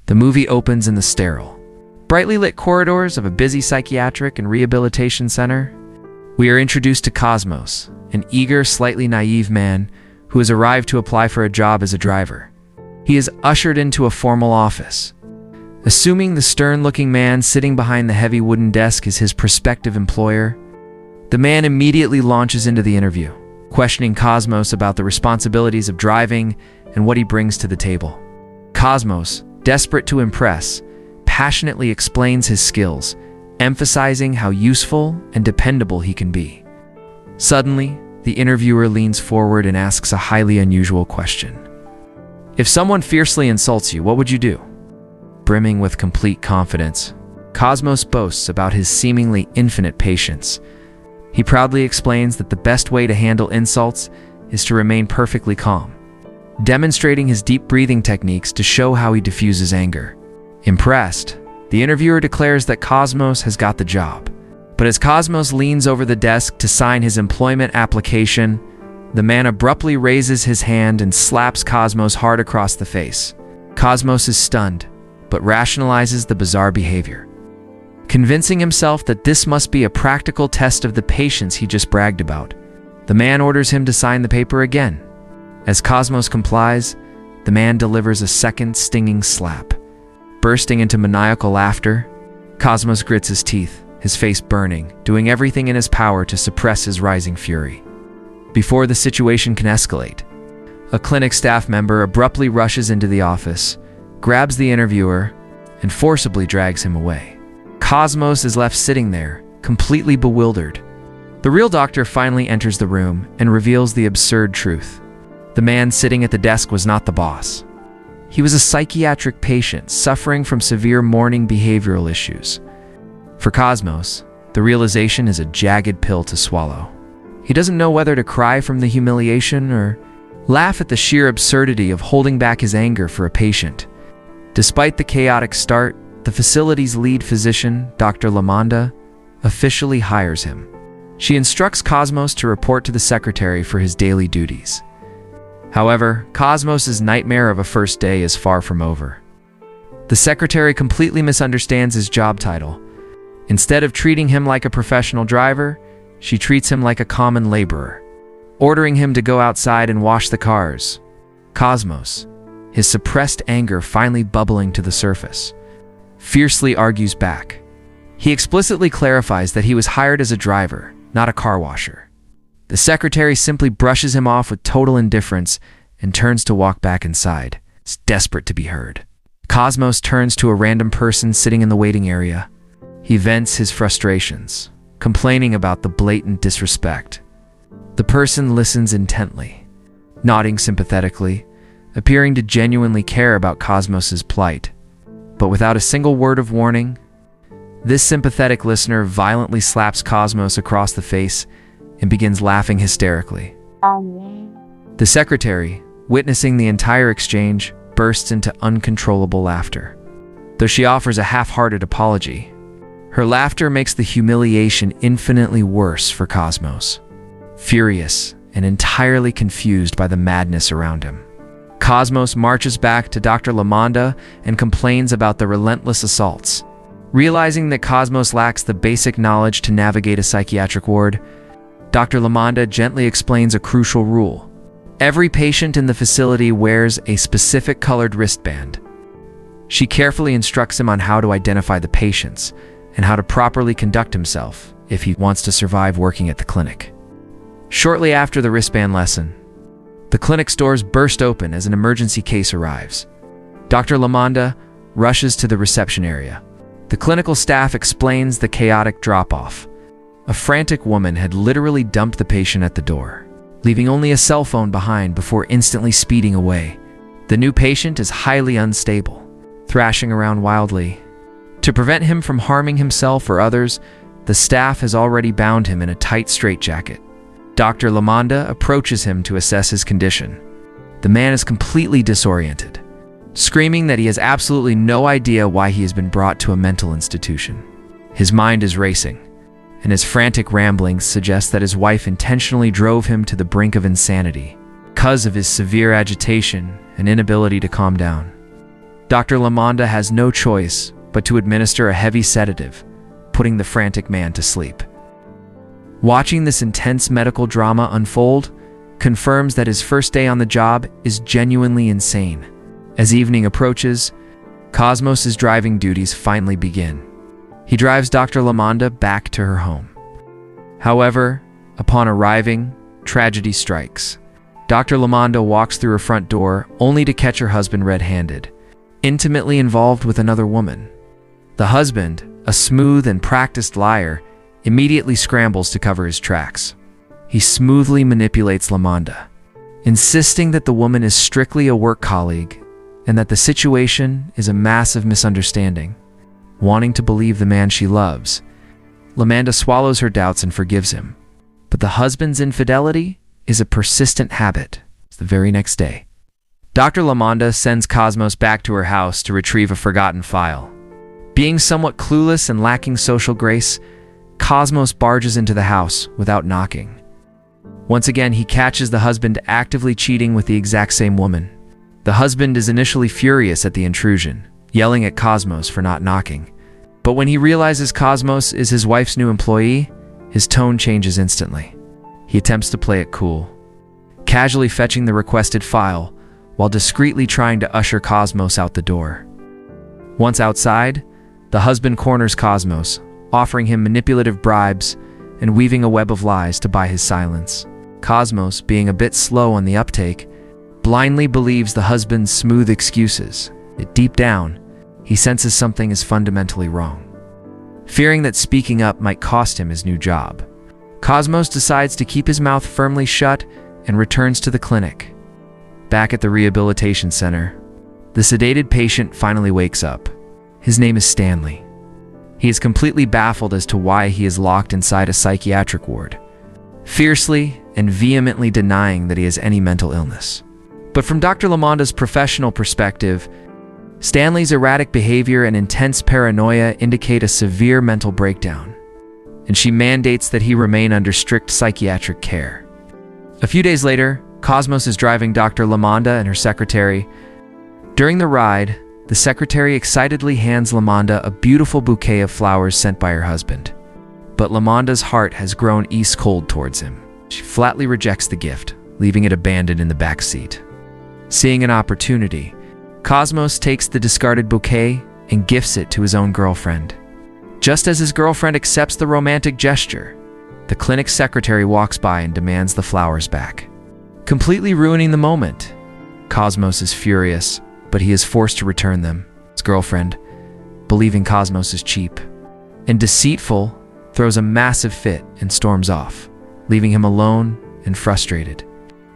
The movie opens in the sterile, brightly lit corridors of a busy psychiatric and rehabilitation center. We are introduced to Cosmos, an eager, slightly naive man who has arrived to apply for a job as a driver. He is ushered into a formal office. Assuming the stern-looking man sitting behind the heavy wooden desk is his prospective employer, the man immediately launches into the interview, questioning Cosmos about the responsibilities of driving and what he brings to the table. Cosmos, desperate to impress, passionately explains his skills, emphasizing how useful and dependable he can be. Suddenly, the interviewer leans forward and asks a highly unusual question. If someone fiercely insults you, what would you do? Brimming with complete confidence, Cosmos boasts about his seemingly infinite patience. He proudly explains that the best way to handle insults is to remain perfectly calm, demonstrating his deep breathing techniques to show how he diffuses anger. Impressed, the interviewer declares that Cosmos has got the job. But as Cosmos leans over the desk to sign his employment application, the man abruptly raises his hand and slaps Cosmos hard across the face. Cosmos is stunned, but rationalizes the bizarre behavior, convincing himself that this must be a practical test of the patience he just bragged about. The man orders him to sign the paper again. As Cosmos complies, the man delivers a second stinging slap. Bursting into maniacal laughter, Cosmos grits his teeth, his face burning, doing everything in his power to suppress his rising fury. Before the situation can escalate, a clinic staff member abruptly rushes into the office, grabs the interviewer, and forcibly drags him away. Cosmos is left sitting there, completely bewildered. The real doctor finally enters the room and reveals the absurd truth. The man sitting at the desk was not the boss. He was a psychiatric patient suffering from severe mourning behavioral issues. For Cosmos, the realization is a jagged pill to swallow. He doesn't know whether to cry from the humiliation or laugh at the sheer absurdity of holding back his anger for a patient. Despite the chaotic start, the facility's lead physician, Dr. Lamonda, officially hires him. She instructs Cosmos to report to the secretary for his daily duties. However, Cosmos' nightmare of a first day is far from over. The secretary completely misunderstands his job title. Instead of treating him like a professional driver, she treats him like a common laborer, ordering him to go outside and wash the cars. Cosmos, his suppressed anger finally bubbling to the surface, fiercely argues back. He explicitly clarifies that he was hired as a driver, not a car washer. The secretary simply brushes him off with total indifference and turns to walk back inside, desperate to be heard. Cosmos turns to a random person sitting in the waiting area. He vents his frustrations, complaining about the blatant disrespect. The person listens intently, nodding sympathetically, appearing to genuinely care about Cosmos' plight. But without a single word of warning, this sympathetic listener violently slaps Cosmos across the face and begins laughing hysterically. The secretary, witnessing the entire exchange, bursts into uncontrollable laughter. Though she offers a half-hearted apology, her laughter makes the humiliation infinitely worse for Cosmos. Furious and entirely confused by the madness around him, Cosmos marches back to Dr. Lamonda and complains about the relentless assaults. Realizing that Cosmos lacks the basic knowledge to navigate a psychiatric ward, Dr. Lamonda gently explains a crucial rule. Every patient in the facility wears a specific colored wristband. She carefully instructs him on how to identify the patients and how to properly conduct himself if he wants to survive working at the clinic. Shortly after the wristband lesson, the clinic's doors burst open as an emergency case arrives. Dr. Lamonda rushes to the reception area. The clinical staff explains the chaotic drop-off. A frantic woman had literally dumped the patient at the door, leaving only a cell phone behind before instantly speeding away. The new patient is highly unstable, thrashing around wildly. To prevent him from harming himself or others, the staff has already bound him in a tight straitjacket. Dr. Lamonda approaches him to assess his condition. The man is completely disoriented, screaming that he has absolutely no idea why he has been brought to a mental institution. His mind is racing, and his frantic ramblings suggest that his wife intentionally drove him to the brink of insanity because of his severe agitation and inability to calm down. Dr. Lamanda has no choice but to administer a heavy sedative, putting the frantic man to sleep. Watching this intense medical drama unfold confirms that his first day on the job is genuinely insane. As evening approaches, Cosmos' driving duties finally begin. He drives Dr. Lamanda back to her home. However, upon arriving, tragedy strikes. Dr. Lamanda walks through her front door only to catch her husband red-handed, intimately involved with another woman. The husband, a smooth and practiced liar, immediately scrambles to cover his tracks. He smoothly manipulates Lamanda, insisting that the woman is strictly a work colleague and that the situation is a massive misunderstanding. Wanting to believe the man she loves, Lamanda swallows her doubts and forgives him. But the husband's infidelity is a persistent habit. The very next day, Dr. Lamanda sends Cosmos back to her house to retrieve a forgotten file. Being somewhat clueless and lacking social grace, Cosmos barges into the house without knocking. Once again, he catches the husband actively cheating with the exact same woman. The husband is initially furious at the intrusion, yelling at Cosmos for not knocking. But when he realizes Cosmos is his wife's new employee, his tone changes instantly. He attempts to play it cool, casually fetching the requested file while discreetly trying to usher Cosmos out the door. Once outside, the husband corners Cosmos, offering him manipulative bribes and weaving a web of lies to buy his silence. Cosmos, being a bit slow on the uptake, blindly believes the husband's smooth excuses. Yet deep down, he senses something is fundamentally wrong. Fearing that speaking up might cost him his new job, Cosmos decides to keep his mouth firmly shut and returns to the clinic. Back at the rehabilitation center, the sedated patient finally wakes up. His name is Stanley. He is completely baffled as to why he is locked inside a psychiatric ward, fiercely and vehemently denying that he has any mental illness. But from Dr. Lamanda's professional perspective, Stanley's erratic behavior and intense paranoia indicate a severe mental breakdown, and she mandates that he remain under strict psychiatric care. A few days later, Cosmos is driving Dr. Lamanda and her secretary. During the ride, the secretary excitedly hands Lamanda a beautiful bouquet of flowers sent by her husband. But Lamanda's heart has grown ice-cold towards him. She flatly rejects the gift, leaving it abandoned in the back seat. Seeing an opportunity, Cosmos takes the discarded bouquet and gifts it to his own girlfriend. Just as his girlfriend accepts the romantic gesture, the clinic secretary walks by and demands the flowers back, completely ruining the moment. Cosmos is furious, but he is forced to return them. His girlfriend, believing Cosmos is cheap and deceitful, throws a massive fit and storms off, leaving him alone and frustrated.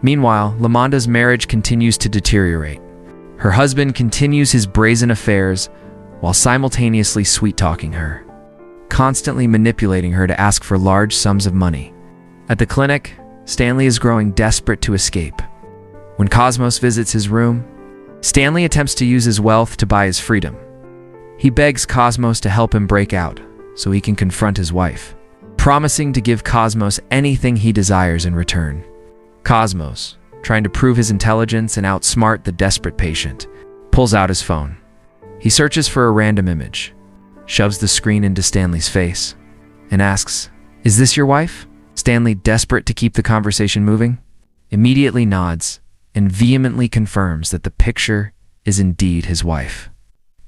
Meanwhile, Lamanda's marriage continues to deteriorate. Her husband continues his brazen affairs while simultaneously sweet-talking her, constantly manipulating her to ask for large sums of money. At the clinic, Stanley is growing desperate to escape. When Cosmos visits his room, Stanley attempts to use his wealth to buy his freedom. He begs Cosmos to help him break out so he can confront his wife, promising to give Cosmos anything he desires in return. Cosmos, trying to prove his intelligence and outsmart the desperate patient, pulls out his phone. He searches for a random image, shoves the screen into Stanley's face, and asks, "Is this your wife?" Stanley, desperate to keep the conversation moving, immediately nods and vehemently confirms that the picture is indeed his wife.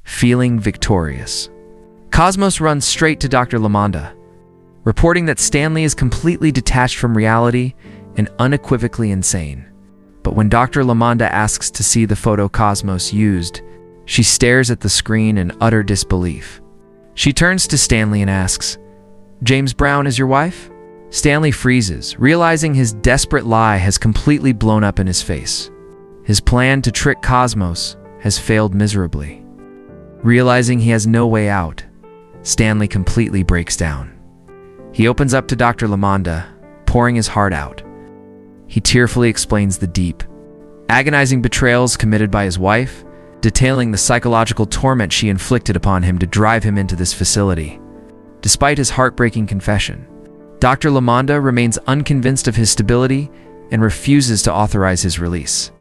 Feeling victorious, Cosmos runs straight to Dr. Lamanda, reporting that Stanley is completely detached from reality and unequivocally insane. But when Dr. Lamanda asks to see the photo Cosmos used, she stares at the screen in utter disbelief. She turns to Stanley and asks, "James Brown is your wife?" Stanley freezes, realizing his desperate lie has completely blown up in his face. His plan to trick Cosmos has failed miserably. Realizing he has no way out, Stanley completely breaks down. He opens up to Dr. Lamanda, pouring his heart out. He tearfully explains the deep, agonizing betrayals committed by his wife, detailing the psychological torment she inflicted upon him to drive him into this facility. Despite his heartbreaking confession, Dr. Lamanda remains unconvinced of his stability and refuses to authorize his release.